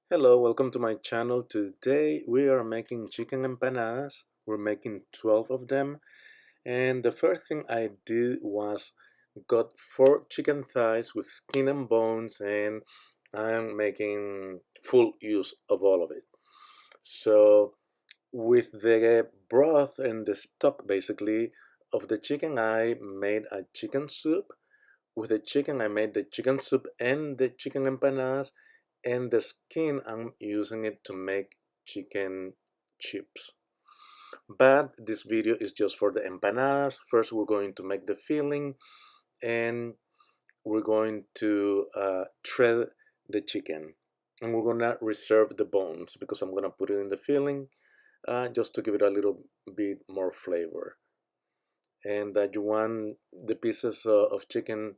Hello, welcome to my channel. Today we are making chicken empanadas. We're making 12 of them. And the first thing I did was got 4 chicken thighs with skin and bones, and I'm making full use of all of it. So with the broth and the stock basically of the chicken, I made a chicken soup. With the chicken, I made the chicken soup and the chicken empanadas, and the skin, I'm using it to make chicken chips. But this video is just for the empanadas. First, we're going to make the filling, and we're going to shred the chicken. And we're gonna reserve the bones because I'm gonna put it in the filling just to give it a little bit more flavor. And you want the pieces of chicken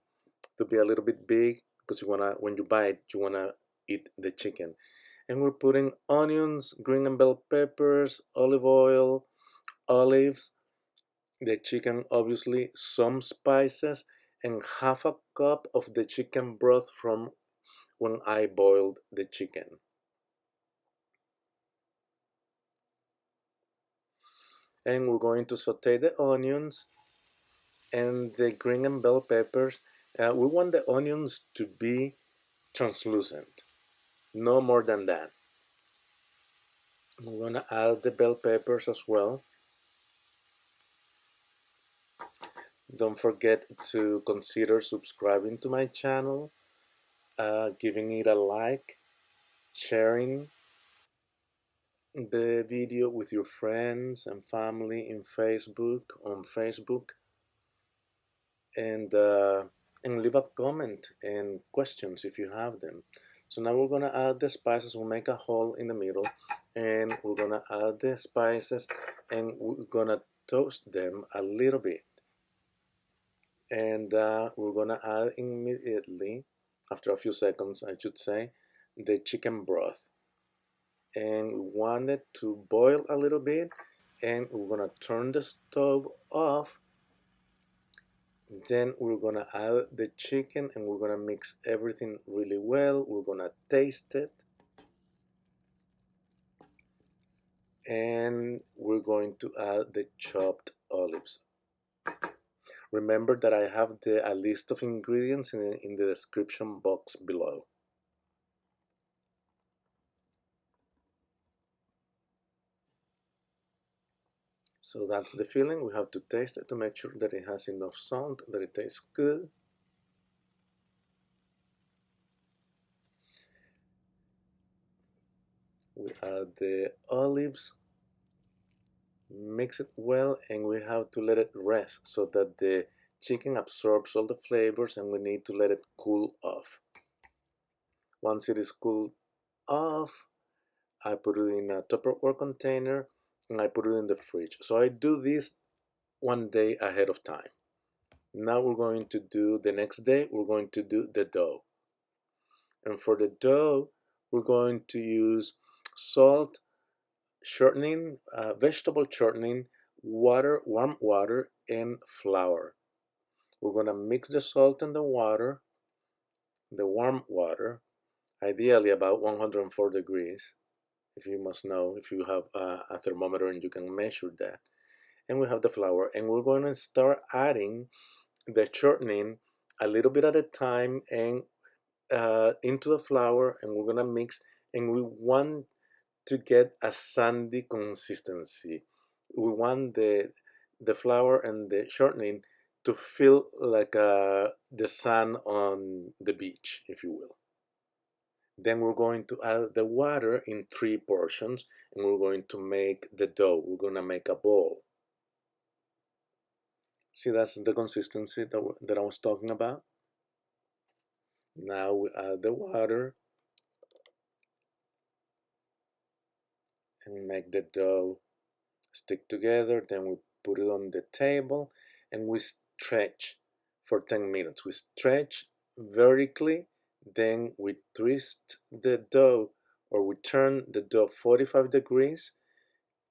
to be a little bit big because you wanna, when you bite, you wanna eat the chicken. And we're putting onions, green and bell peppers, olive oil, olives, the chicken obviously, some spices, and half a cup of the chicken broth from when I boiled the chicken. And we're going to saute the onions and the green and bell peppers. We want the onions to be translucent, no more than that. We're gonna add the bell peppers as well. Don't forget to consider subscribing to my channel, giving it a like, sharing the video with your friends and family in on Facebook, and uh, and leave a comment and questions if you have them. So now we're gonna add the spices. We'll make a hole in the middle, and we're gonna add the spices, and we're gonna toast them a little bit. And we're gonna add immediately, after a few seconds I should say, the chicken broth, and we want it to boil a little bit, and we're gonna turn the stove off. Then we're gonna add the chicken, and we're gonna mix everything really well. We're gonna taste it, and we're going to add the chopped olives. Remember that I have a list of ingredients in the description box below. So that's the filling. We have to taste it to make sure that it has enough salt, that it tastes good. We add the olives, mix it well, and we have to let it rest so that the chicken absorbs all the flavors, and we need to let it cool off. Once it is cooled off, I put it in a Tupperware container and I put it in the fridge. So I do this one day ahead of time. Now we're going to do the next day, we're going to do the dough. And for the dough, we're going to use salt, shortening, vegetable shortening, water, warm water, and flour. We're going to mix the salt and the water, the warm water, ideally about 104 degrees, if you must know, if you have a thermometer and you can measure that. And we have the flour, and we're going to start adding the shortening a little bit at a time, and into the flour, and we're gonna mix, and we want to get a sandy consistency. We want the flour and the shortening to feel like the sand on the beach, if you will. Then we're going to add the water in 3 portions, and we're going to make the dough. We're gonna make a ball. See, that's the consistency that I was talking about. Now we add the water and make the dough stick together. Then we put it on the table, and we stretch for 10 minutes. We stretch vertically, then we twist the dough, or we turn the dough 45 degrees,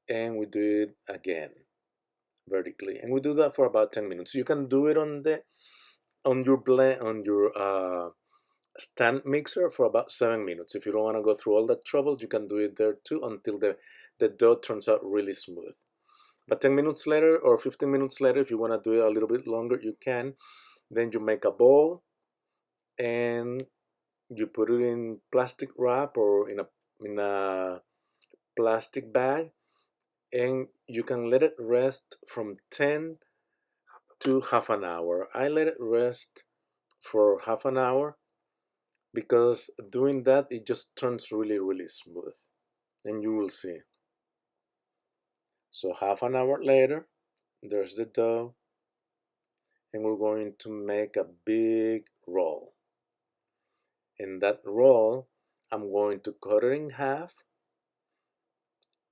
and we do it again vertically, and we do that for about 10 minutes. You can do it on your stand mixer for about 7 minutes. If you don't want to go through all that trouble, you can do it there too until the dough turns out really smooth. But 10 minutes later or 15 minutes later, if you want to do it a little bit longer, you can. Then you make a bowl and you put it in plastic wrap or in a plastic bag, and you can let it rest from 10 to half an hour. I let it rest for half an hour because doing that it just turns really smooth, and you will see. So half an hour later, there's the dough, and we're going to make a big roll. In that roll, I'm going to cut it in half,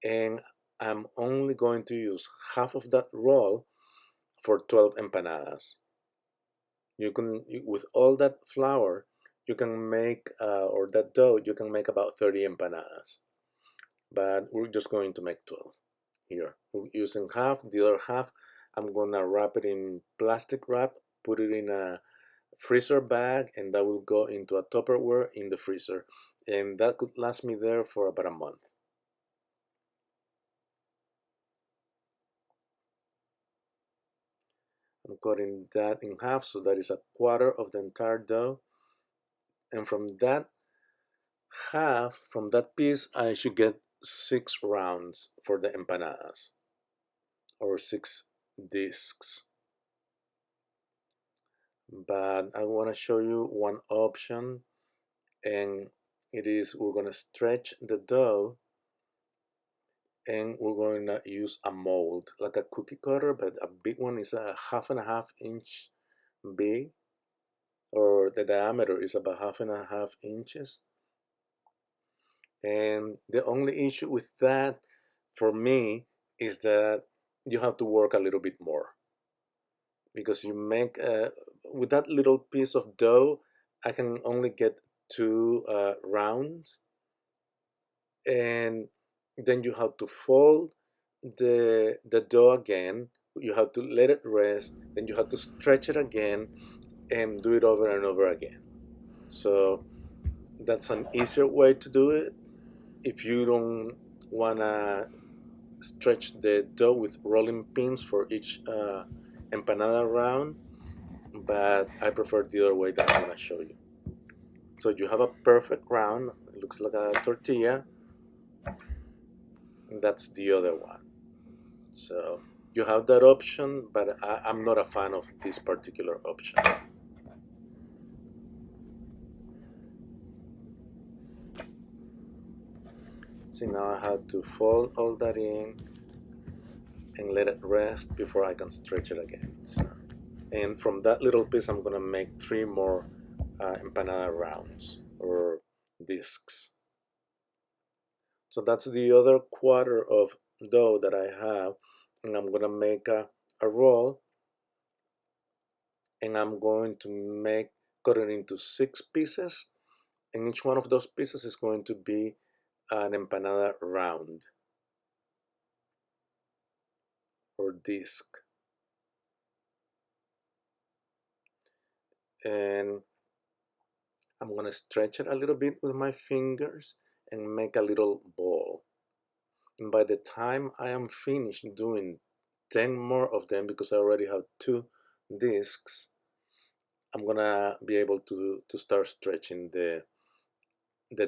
and I'm only going to use half of that roll for 12 empanadas. You can, with all that flour, you can make, or that dough, you can make about 30 empanadas. But we're just going to make 12 here. We're using half, the other half, I'm gonna wrap it in plastic wrap, put it in a freezer bag, and that will go into a Tupperware in the freezer. And that could last me there for about a month. I'm cutting that in half, so that is a quarter of the entire dough. And from that half, from that piece, I should get 6 rounds for the empanadas, or 6 discs. But I want to show you one option, and it is we're going to stretch the dough, and we're going to use a mold, like a cookie cutter, but a big one is a half inch big, or the diameter is about half inches. And the only issue with that for me is that you have to work a little bit more, because you make with that little piece of dough, I can only get 2 rounds, and then you have to fold the dough again. You have to let it rest, then you have to stretch it again and do it over and over again. So that's an easier way to do it if you don't want to stretch the dough with rolling pins for each empanada round, but I prefer the other way that I'm going to show you. So you have a perfect round, it looks like a tortilla, and that's the other one. So you have that option, but I'm not a fan of this particular option. See, now I have to fold all that in and let it rest before I can stretch it again. So, and from that little piece, I'm gonna make 3 more empanada rounds or discs. So that's the other quarter of dough that I have, and I'm gonna make a roll, and I'm going to cut it into 6 pieces, and each one of those pieces is going to be an empanada round or disc. And I'm gonna stretch it a little bit with my fingers and make a little ball. And by the time I am finished doing 10 more of them, because I already have 2 discs, I'm gonna be able to start stretching the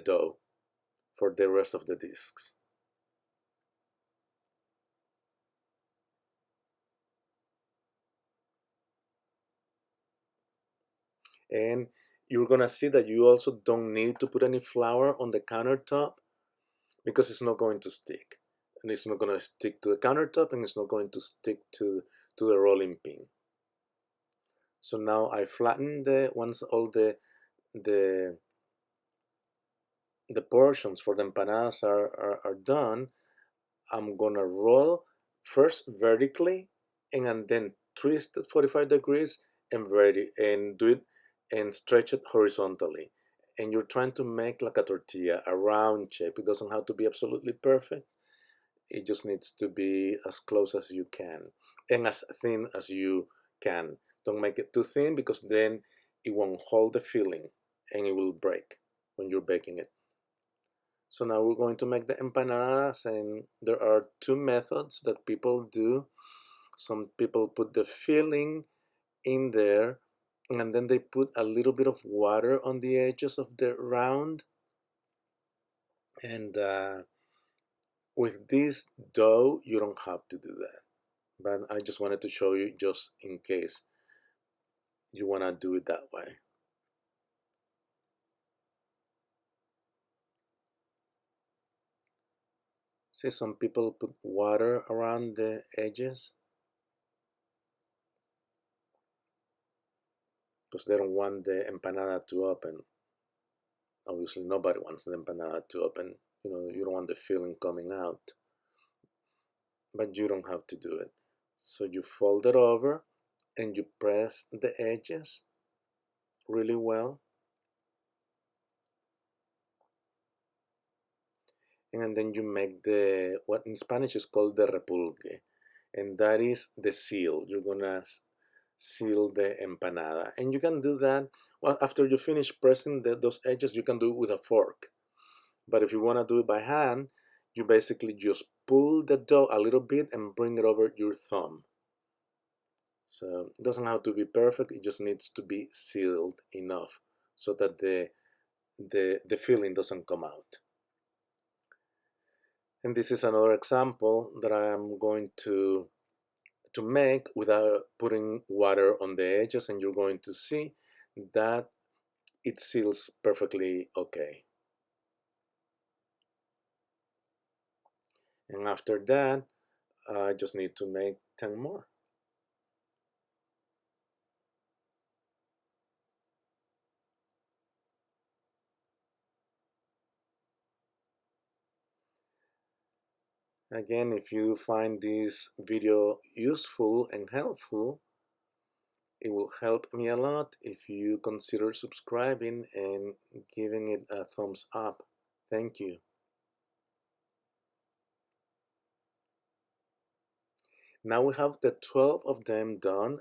dough for the rest of the discs. And you're gonna see that you also don't need to put any flour on the countertop, because it's not going to stick. And it's not gonna stick to the countertop, and it's not going to stick to the rolling pin. So now I flatten once all the the portions for the empanadas are done, I'm gonna roll first vertically, and then twist it 45 degrees and do it and stretch it horizontally. And you're trying to make like a tortilla, a round shape. It doesn't have to be absolutely perfect. It just needs to be as close as you can and as thin as you can. Don't make it too thin, because then it won't hold the filling. and it will break when you're baking it. So now we're going to make the empanadas, and there are two methods that people do. Some people put the filling in there, and then they put a little bit of water on the edges of the round. And with this dough, you don't have to do that. But I just wanted to show you just in case you want to do it that way. See, some people put water around the edges because they don't want the empanada to open. Obviously, nobody wants the empanada to open. You don't want the filling coming out. But you don't have to do it. So you fold it over and you press the edges really well. And then you make what in Spanish is called the repulgue. And that is the seal. You're gonna seal the empanada. And you can do that, well, after you finish pressing those edges, you can do it with a fork. But if you wanna do it by hand, you basically just pull the dough a little bit and bring it over your thumb. So it doesn't have to be perfect, it just needs to be sealed enough so that the filling doesn't come out. And this is another example that I am going to make without putting water on the edges, and you're going to see that it seals perfectly okay. And after that, I just need to make 10 more. Again, if you find this video useful and helpful, it will help me a lot if you consider subscribing and giving it a thumbs up. Thank you. Now we have the 12 of them done.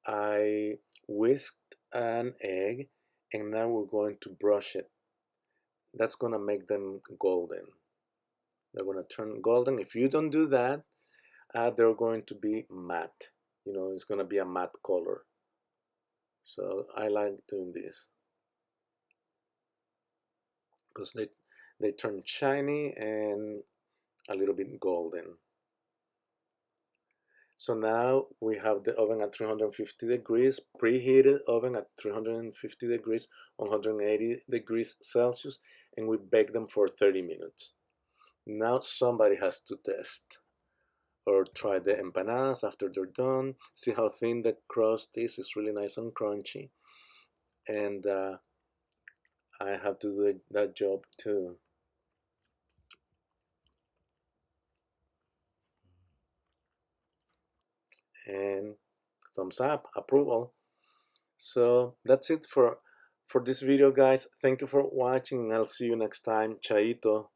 I whisked an egg, and now we're going to brush it. That's going to make them golden. They're going to turn golden. If you don't do that, they're going to be matte. It's going to be a matte color. So I like doing this because they turn shiny and a little bit golden. So now we have the oven at 350 degrees, preheated oven at 350 degrees, 180 degrees Celsius, and we bake them for 30 minutes. Now somebody has to test or try the empanadas after they're done, see how thin the crust is. It's really nice and crunchy. And I have to do that job too. And thumbs up, approval. So that's it for this video, guys. Thank you for watching, and I'll see you next time. Chaito.